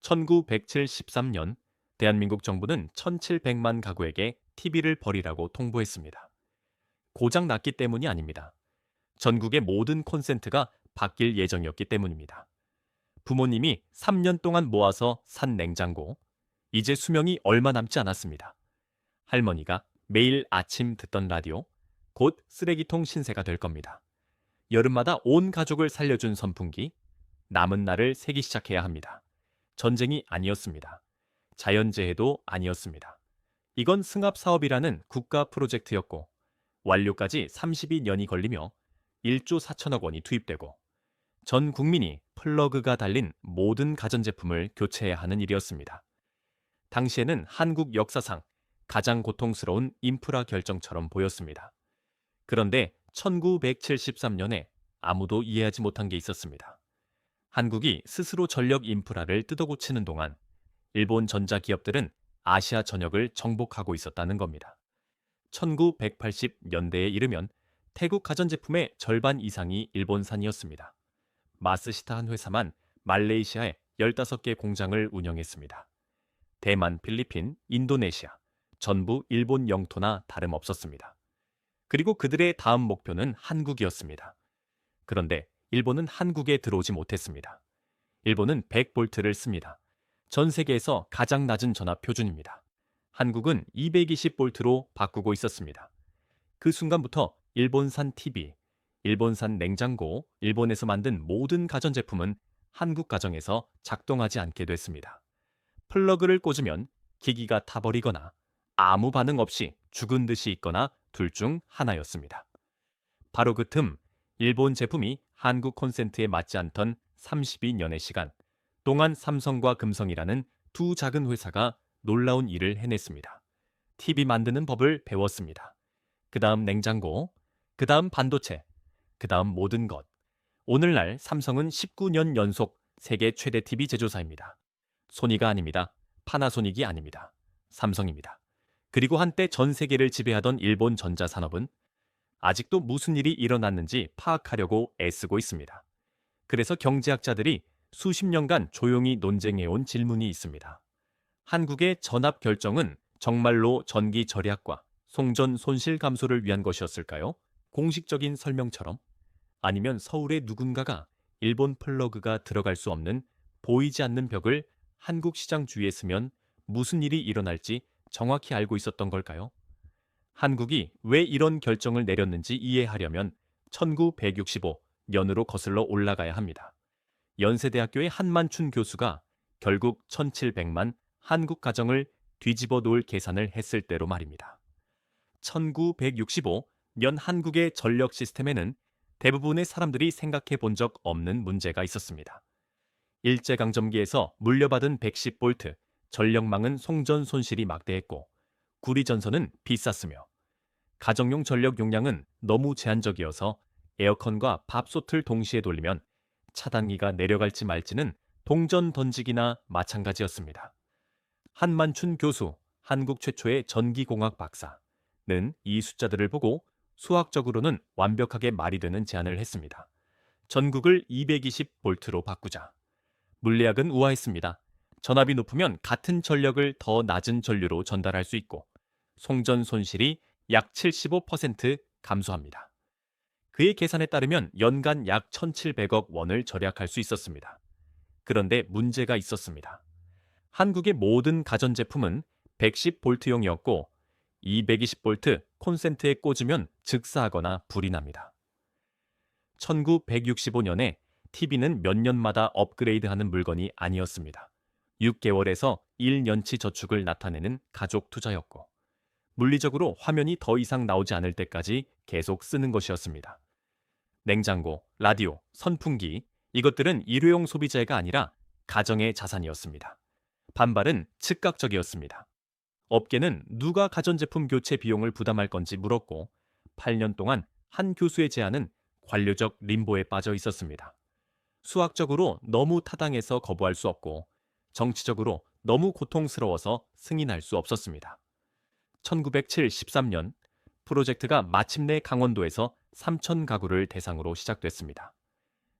1973년 대한민국 정부는 1,700만 가구에게 TV를 버리라고 통보했습니다. 고장 났기 때문이 아닙니다. 전국의 모든 콘센트가 바뀔 예정이었기 때문입니다. 부모님이 3년 동안 모아서 산 냉장고, 이제 수명이 얼마 남지 않았습니다. 할머니가 매일 아침 듣던 라디오, 곧 쓰레기통 신세가 될 겁니다. 여름마다 온 가족을 살려준 선풍기, 남은 날을 세기 시작해야 합니다. 전쟁이 아니었습니다. 자연재해도 아니었습니다. 이건 승합사업이라는 국가 프로젝트였고 완료까지 32년이 걸리며 1조 4천억 원이 투입되고 전 국민이 플러그가 달린 모든 가전제품을 교체해야 하는 일이었습니다. 당시에는 한국 역사상 가장 고통스러운 인프라 결정처럼 보였습니다. 그런데 1973년에 아무도 이해하지 못한 게 있었습니다. 한국이 스스로 전력 인프라를 뜯어고치는 동안 일본 전자기업들은 아시아 전역을 정복하고 있었다는 겁니다. 1980년대에 이르면 태국 가전제품의 절반 이상이 일본산이었습니다. 마스시타 한 회사만 말레이시아에 15개 공장을 운영했습니다. 대만, 필리핀, 인도네시아, 전부 일본 영토나 다름없었습니다. 그리고 그들의 다음 목표는 한국이었습니다. 그런데 일본은 한국에 들어오지 못했습니다. 일본은 100볼트를 씁니다. 전 세계에서 가장 낮은 전압 표준입니다. 한국은 220볼트로 바꾸고 있었습니다. 그 순간부터 일본산 TV, 일본산 냉장고, 일본에서 만든 모든 가전제품은 한국 가정에서 작동하지 않게 됐습니다. 플러그를 꽂으면 기기가 타버리거나 아무 반응 없이 죽은 듯이 있거나 둘 중 하나였습니다. 바로 그 틈 일본 제품이 한국 콘센트에 맞지 않던 32년의 시간 동안 삼성과 금성이라는 두 작은 회사가 놀라운 일을 해냈습니다. TV 만드는 법을 배웠습니다. 그 다음 냉장고, 그 다음 반도체, 그 다음 모든 것. 오늘날 삼성은 19년 연속 세계 최대 TV 제조사입니다. 소니가 아닙니다. 파나소닉이 아닙니다. 삼성입니다. 그리고 한때 전 세계를 지배하던 일본 전자산업은 아직도 무슨 일이 일어났는지 파악하려고 애쓰고 있습니다. 그래서 경제학자들이 수십 년간 조용히 논쟁해온 질문이 있습니다. 한국의 전압 결정은 정말로 전기 절약과 송전 손실 감소를 위한 것이었을까요? 공식적인 설명처럼? 아니면 서울의 누군가가 일본 플러그가 들어갈 수 없는 보이지 않는 벽을 한국 시장 주위에 쓰면 무슨 일이 일어날지 정확히 알고 있었던 걸까요? 한국이 왜 이런 결정을 내렸는지 이해하려면 1965년으로 거슬러 올라가야 합니다. 연세대학교의 한만춘 교수가 결국 1700만 한국 가정을 뒤집어 놓을 계산을 했을 때로 말입니다. 1965년 한국의 전력 시스템에는 대부분의 사람들이 생각해 본 적 없는 문제가 있었습니다. 일제강점기에서 물려받은 110볼트 전력망은 송전 손실이 막대했고 구리전선은 비쌌으며 가정용 전력 용량은 너무 제한적이어서 에어컨과 밥솥을 동시에 돌리면 차단기가 내려갈지 말지는 동전 던지기나 마찬가지였습니다. 한만춘 교수, 한국 최초의 전기공학 박사는 이 숫자들을 보고 수학적으로는 완벽하게 말이 되는 제안을 했습니다. 전국을 220볼트로 바꾸자. 물리학은 우아했습니다. 전압이 높으면 같은 전력을 더 낮은 전류로 전달할 수 있고 송전 손실이 약 75% 감소합니다. 그의 계산에 따르면 연간 약 1,700억 원을 절약할 수 있었습니다. 그런데 문제가 있었습니다. 한국의 모든 가전제품은 110볼트용이었고 220볼트 콘센트에 꽂으면 즉사하거나 불이 납니다. 1965년에 TV는 몇 년마다 업그레이드하는 물건이 아니었습니다. 6개월에서 1년치 저축을 나타내는 가족 투자였고 물리적으로 화면이 더 이상 나오지 않을 때까지 계속 쓰는 것이었습니다. 냉장고, 라디오, 선풍기 이것들은 일회용 소비재가 아니라 가정의 자산이었습니다. 반발은 즉각적이었습니다. 업계는 누가 가전제품 교체 비용을 부담할 건지 물었고 8년 동안 한 교수의 제안은 관료적 림보에 빠져 있었습니다. 수학적으로 너무 타당해서 거부할 수 없고 정치적으로 너무 고통스러워서 승인할 수 없었습니다. 1973년 프로젝트가 마침내 강원도에서 3천 가구를 대상으로 시작됐습니다.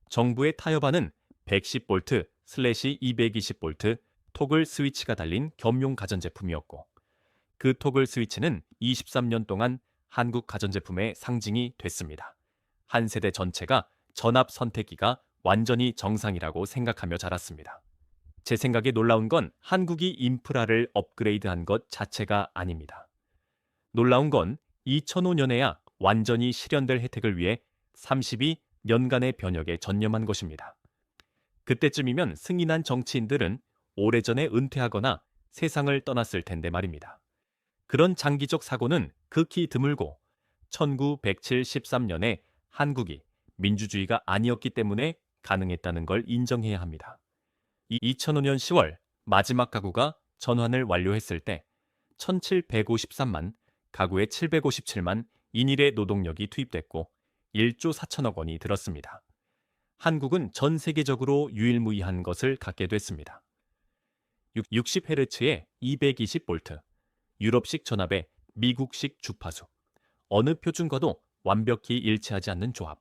정부의 타협안은 110볼트/220볼트 토글 스위치가 달린 겸용 가전제품이었고, 그 토글 스위치는 23년 동안 한국 가전제품의 상징이 됐습니다. 한 세대 전체가 전압 선택기가 완전히 정상이라고 생각하며 자랐습니다. 제 생각에 놀라운 건 한국이 인프라를 업그레이드한 것 자체가 아닙니다. 놀라운 건 2005년에야 완전히 실현될 혜택을 위해 32년간의 변혁에 전념한 것입니다. 그때쯤이면 승인한 정치인들은 오래전에 은퇴하거나 세상을 떠났을 텐데 말입니다. 그런 장기적 사고는 극히 드물고 1973년에 한국이 민주주의가 아니었기 때문에 가능했다는 걸 인정해야 합니다. 2005년 10월 마지막 가구가 전환을 완료했을 때 1753만, 가구에 757만 인일의 노동력이 투입됐고 1조 4천억 원이 들었습니다. 한국은 전 세계적으로 유일무이한 것을 갖게 됐습니다. 60Hz에 220V, 유럽식 전압에 미국식 주파수, 어느 표준과도 완벽히 일치하지 않는 조합.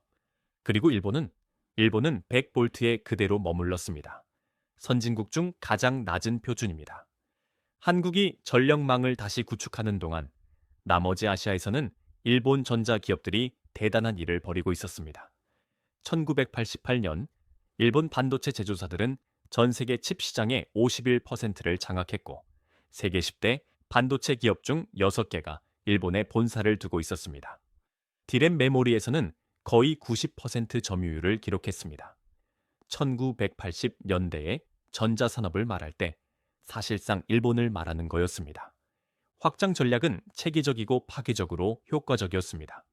그리고 일본은 100V에 그대로 머물렀습니다. 선진국 중 가장 낮은 표준입니다. 한국이 전력망을 다시 구축하는 동안 나머지 아시아에서는 일본 전자 기업들이 대단한 일을 벌이고 있었습니다. 1988년 일본 반도체 제조사들은 전 세계 칩 시장의 51%를 장악했고, 세계 10대 반도체 기업 중 6개가 일본에 본사를 두고 있었습니다. 디램 메모리에서는 거의 90% 점유율을 기록했습니다. 1980년대에 전자산업을 말할 때 사실상 일본을 말하는 거였습니다. 확장 전략은 체계적이고 파괴적으로 효과적이었습니다.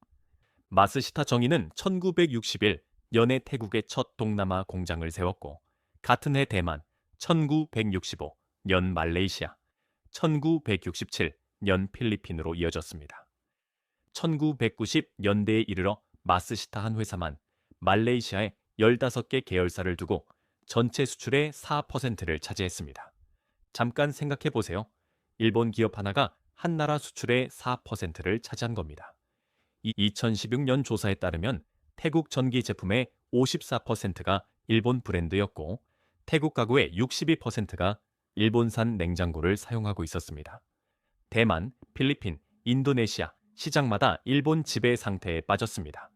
마스시타 정의는 1961년에 태국의 첫 동남아 공장을 세웠고, 같은 해 대만, 1965년 말레이시아, 1967년 필리핀으로 이어졌습니다. 1990년대에 이르러 마스시타 한 회사만 말레이시아에 15개 계열사를 두고 전체 수출의 4%를 차지했습니다. 잠깐 생각해 보세요. 일본 기업 하나가 한 나라 수출의 4%를 차지한 겁니다. 2016년 조사에 따르면 태국 전기 제품의 54%가 일본 브랜드였고, 태국 가구의 62%가 일본산 냉장고를 사용하고 있었습니다. 대만, 필리핀, 인도네시아 시장마다 일본 지배 상태에 빠졌습니다.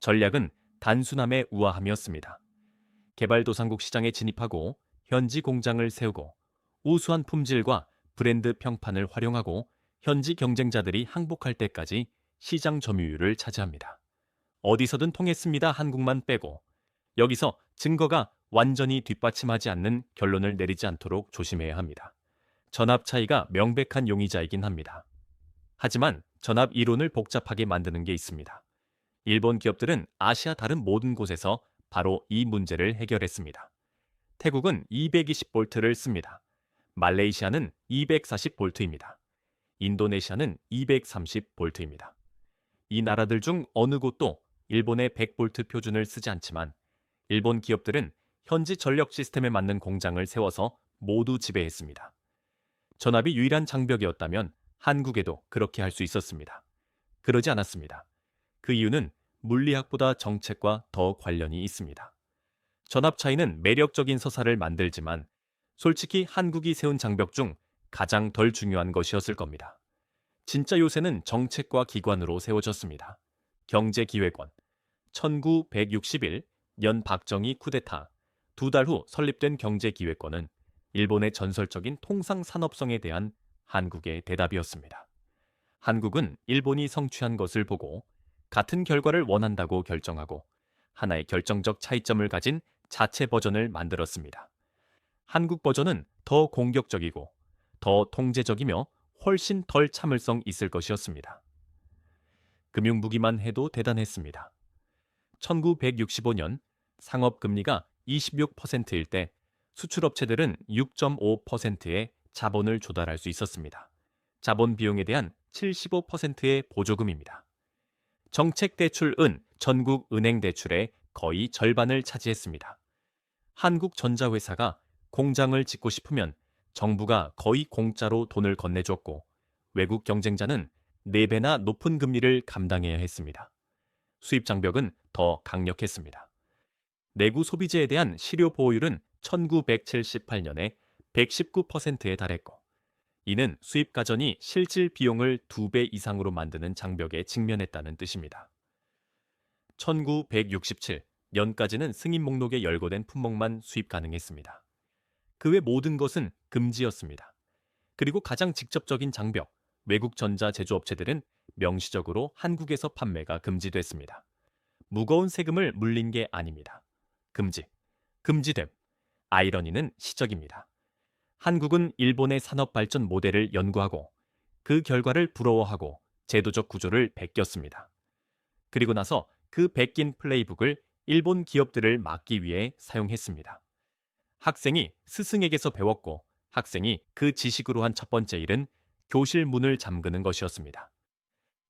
전략은 단순함의 우아함이었습니다. 개발도상국 시장에 진입하고 현지 공장을 세우고 우수한 품질과 브랜드 평판을 활용하고 현지 경쟁자들이 항복할 때까지 시장 점유율을 차지합니다. 어디서든 통했습니다. 한국만 빼고. 여기서 증거가 완전히 뒷받침하지 않는 결론을 내리지 않도록 조심해야 합니다. 전압 차이가 명백한 용의자이긴 합니다. 하지만 전압 이론을 복잡하게 만드는 게 있습니다. 일본 기업들은 아시아 다른 모든 곳에서 바로 이 문제를 해결했습니다. 태국은 220V를 씁니다. 말레이시아는 240V입니다. 인도네시아는 230V입니다. 이 나라들 중 어느 곳도 일본의 100V 표준을 쓰지 않지만 일본 기업들은 현지 전력 시스템에 맞는 공장을 세워서 모두 지배했습니다. 전압이 유일한 장벽이었다면 한국에도 그렇게 할 수 있었습니다. 그러지 않았습니다. 그 이유는 물리학보다 정책과 더 관련이 있습니다. 전압 차이는 매력적인 서사를 만들지만 솔직히 한국이 세운 장벽 중 가장 덜 중요한 것이었을 겁니다. 진짜 요새는 정책과 기관으로 세워졌습니다. 경제기획원, 1961년 박정희 쿠데타, 2달 후 설립된 경제기획원은 일본의 전설적인 통상산업성에 대한 한국의 대답이었습니다. 한국은 일본이 성취한 것을 보고 같은 결과를 원한다고 결정하고 하나의 결정적 차이점을 가진 자체 버전을 만들었습니다. 한국 버전은 더 공격적이고 더 통제적이며 훨씬 덜 참을성 있을 것이었습니다. 금융무기만 해도 대단했습니다. 1965년 상업금리가 26%일 때 수출업체들은 6.5%의 자본을 조달할 수 있었습니다. 자본 비용에 대한 75%의 보조금입니다. 정책 대출은 전국 은행 대출의 거의 절반을 차지했습니다. 한국전자회사가 공장을 짓고 싶으면 정부가 거의 공짜로 돈을 건네줬고 외국 경쟁자는 4배나 높은 금리를 감당해야 했습니다. 수입 장벽은 더 강력했습니다. 내구 소비재에 대한 실효 보호율은 1978년에 119%에 달했고, 이는 수입 가전이 실질 비용을 2배 이상으로 만드는 장벽에 직면했다는 뜻입니다. 1967년까지는 승인 목록에 열거된 품목만 수입 가능했습니다. 그 외 모든 것은 금지였습니다. 그리고 가장 직접적인 장벽, 외국 전자 제조업체들은 명시적으로 한국에서 판매가 금지됐습니다. 무거운 세금을 물린 게 아닙니다. 금지, 금지됨. 아이러니는 시적입니다. 한국은 일본의 산업 발전 모델을 연구하고 그 결과를 부러워하고 제도적 구조를 베꼈습니다. 그리고 나서 그 베낀 플레이북을 일본 기업들을 막기 위해 사용했습니다. 학생이 스승에게서 배웠고 학생이 그 지식으로 한 첫 번째 일은 교실 문을 잠그는 것이었습니다.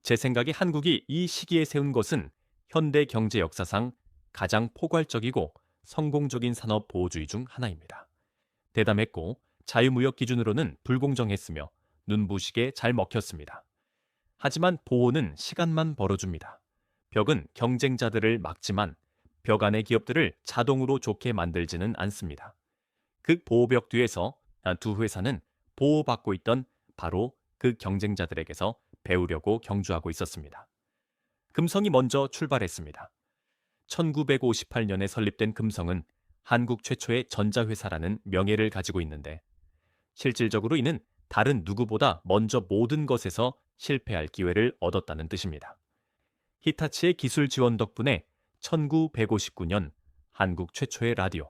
제 생각에 한국이 이 시기에 세운 것은 현대 경제 역사상 가장 포괄적이고 성공적인 산업 보호주의 중 하나입니다. 대담했고 자유무역 기준으로는 불공정했으며 눈부시게 잘 먹혔습니다. 하지만 보호는 시간만 벌어줍니다. 벽은 경쟁자들을 막지만 벽 안의 기업들을 자동으로 좋게 만들지는 않습니다. 그 보호벽 뒤에서 두 회사는 보호받고 있던 바로 그 경쟁자들에게서 배우려고 경주하고 있었습니다. 금성이 먼저 출발했습니다. 1958년에 설립된 금성은 한국 최초의 전자회사라는 명예를 가지고 있는데 실질적으로 이는 다른 누구보다 먼저 모든 것에서 실패할 기회를 얻었다는 뜻입니다. 히타치의 기술 지원 덕분에 1959년 한국 최초의 라디오,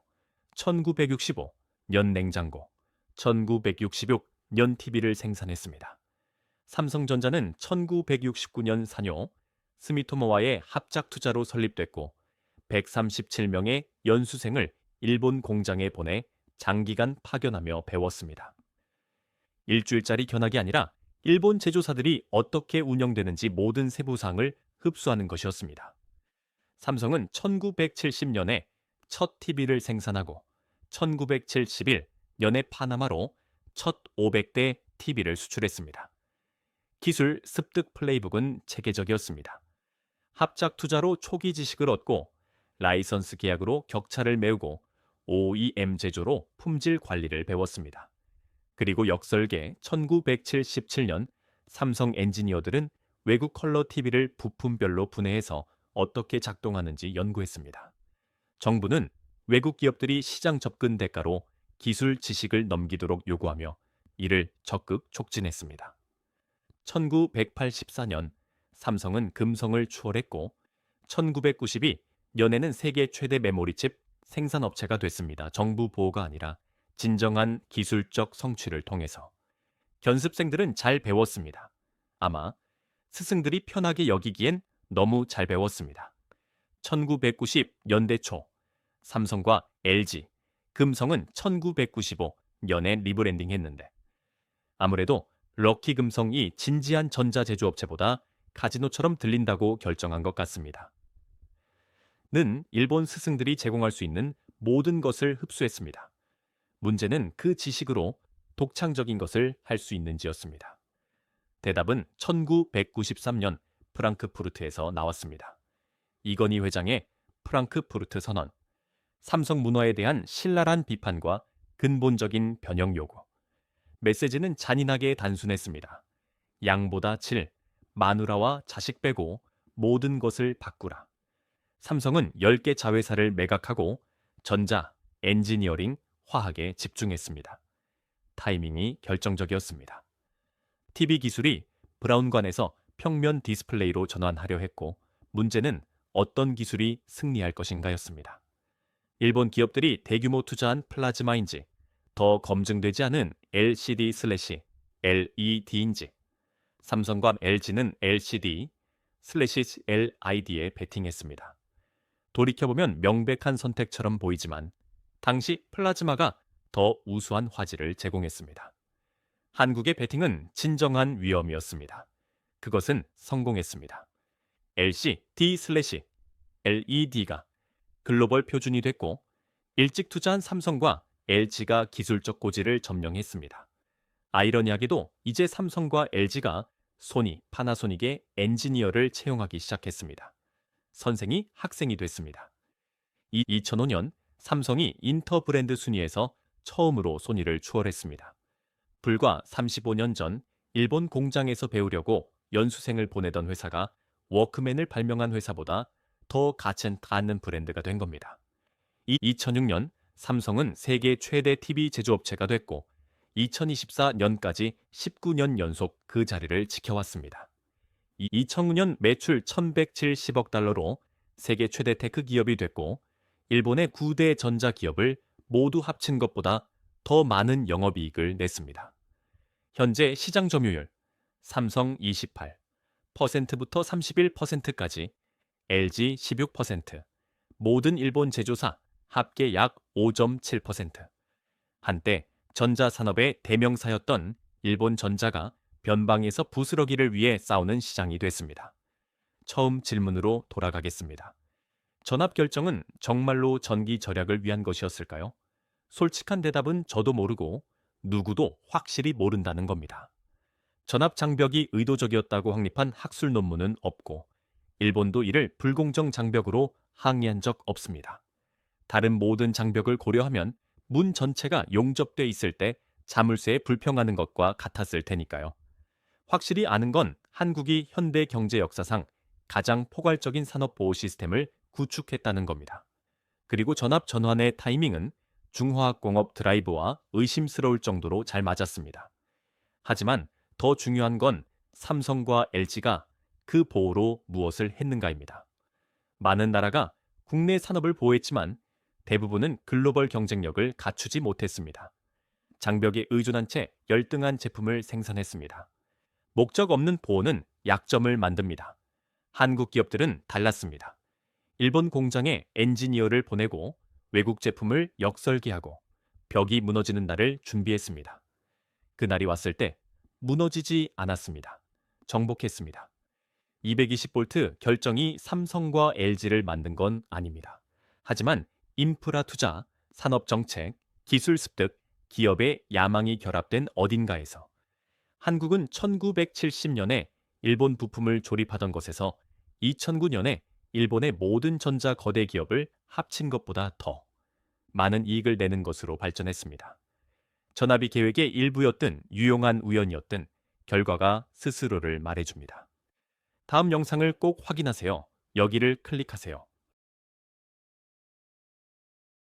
1965년 냉장고, 1966년 TV를 생산했습니다. 삼성전자는 1969년 산요, 스미토모와의 합작 투자로 설립됐고 137명의 연수생을 일본 공장에 보내 장기간 파견하며 배웠습니다. 일주일짜리 견학이 아니라 일본 제조사들이 어떻게 운영되는지 모든 세부사항을 흡수하는 것이었습니다. 삼성은 1970년에 첫 TV를 생산하고 1971년에 파나마로 첫 500대 TV를 수출했습니다. 기술 습득 플레이북은 체계적이었습니다. 합작 투자로 초기 지식을 얻고 라이선스 계약으로 격차를 메우고 OEM 제조로 품질 관리를 배웠습니다. 그리고 역설계 1977년 삼성 엔지니어들은 외국 컬러 TV를 부품별로 분해해서 어떻게 작동하는지 연구했습니다. 정부는 외국 기업들이 시장 접근 대가로 기술 지식을 넘기도록 요구하며 이를 적극 촉진했습니다. 1984년 삼성은 금성을 추월했고 1992년에는 세계 최대 메모리칩 생산업체가 됐습니다. 정부 보호가 아니라 진정한 기술적 성취를 통해서. 견습생들은 잘 배웠습니다. 아마 스승들이 편하게 여기기엔 너무 잘 배웠습니다. 1990년대 초 삼성과 LG, 금성은 1995년에 리브랜딩했는데 아무래도 럭키 금성이 진지한 전자 제조업체보다 카지노처럼 들린다고 결정한 것 같습니다. 는 일본 스승들이 제공할 수 있는 모든 것을 흡수했습니다. 문제는 그 지식으로 독창적인 것을 할 수 있는지였습니다. 대답은 1993년 프랑크푸르트에서 나왔습니다. 이건희 회장의 프랑크푸르트 선언, 삼성 문화에 대한 신랄한 비판과 근본적인 변형 요구. 메시지는 잔인하게 단순했습니다. 양보다 질, 마누라와 자식 빼고 모든 것을 바꾸라. 삼성은 10개 자회사를 매각하고 전자, 엔지니어링, 화학에 집중했습니다. 타이밍이 결정적이었습니다. TV 기술이 브라운관에서 평면 디스플레이로 전환하려 했고 문제는 어떤 기술이 승리할 것인가였습니다. 일본 기업들이 대규모 투자한 플라즈마인지 더 검증되지 않은 LCD/LED인지 삼성과 LG는 LCD/LID에 베팅했습니다. 돌이켜보면 명백한 선택처럼 보이지만 당시 플라즈마가 더 우수한 화질을 제공했습니다. 한국의 베팅은 진정한 위험이었습니다. 그것은 성공했습니다. LCD/LED가 글로벌 표준이 됐고 일찍 투자한 삼성과 LG가 기술적 고지를 점령했습니다. 아이러니하게도 이제 삼성과 LG가 소니, 파나소닉의 엔지니어를 채용하기 시작했습니다. 선생이 학생이 됐습니다. 2005년 삼성이 인터 브랜드 순위에서 처음으로 손의를 추월했습니다. 불과 35년 전 일본 공장에서 배우려고 연수생을 보내던 회사가 워크맨을 발명한 회사보다 더 가찮다는 브랜드가 된 겁니다. 2006년 삼성은 세계 최대 TV 제조업체가 됐고 2024년까지 19년 연속 그 자리를 지켜왔습니다. 2009년 매출 1170억 달러로 세계 최대 테크 기업이 됐고 일본의 9대 전자기업을 모두 합친 것보다 더 많은 영업이익을 냈습니다. 현재 시장 점유율 삼성 28%부터 31%까지 LG 16%, 모든 일본 제조사 합계 약 5.7%. 한때 전자산업의 대명사였던 일본 전자가 변방에서 부스러기를 위해 싸우는 시장이 됐습니다. 처음 질문으로 돌아가겠습니다. 전압 결정은 정말로 전기 절약을 위한 것이었을까요? 솔직한 대답은 저도 모르고 누구도 확실히 모른다는 겁니다. 전압 장벽이 의도적이었다고 확립한 학술 논문은 없고 일본도 이를 불공정 장벽으로 항의한 적 없습니다. 다른 모든 장벽을 고려하면 문 전체가 용접돼 있을 때 자물쇠에 불평하는 것과 같았을 테니까요. 확실히 아는 건 한국이 현대 경제 역사상 가장 포괄적인 산업보호 시스템을 구축했다는 겁니다. 그리고 전압 전환의 타이밍은 중화학공업 드라이브와 의심스러울 정도로 잘 맞았습니다. 하지만 더 중요한 건 삼성과 LG가 그 보호로 무엇을 했는가입니다. 많은 나라가 국내 산업을 보호했지만 대부분은 글로벌 경쟁력을 갖추지 못했습니다. 장벽에 의존한 채 열등한 제품을 생산했습니다. 목적 없는 보호는 약점을 만듭니다. 한국 기업들은 달랐습니다. 일본 공장에 엔지니어를 보내고 외국 제품을 역설계하고 벽이 무너지는 날을 준비했습니다. 그날이 왔을 때 무너지지 않았습니다. 정복했습니다. 220V 결정이 삼성과 LG를 만든 건 아닙니다. 하지만 인프라 투자, 산업 정책, 기술 습득, 기업의 야망이 결합된 어딘가에서 한국은 1970년에 일본 부품을 조립하던 것에서 2009년에 일본의 모든 전자 거대 기업을 합친 것보다 더 많은 이익을 내는 것으로 발전했습니다. 전압이 계획의 일부였든 유용한 우연이었든 결과가 스스로를 말해줍니다. 다음 영상을 꼭 확인하세요. 여기를 클릭하세요.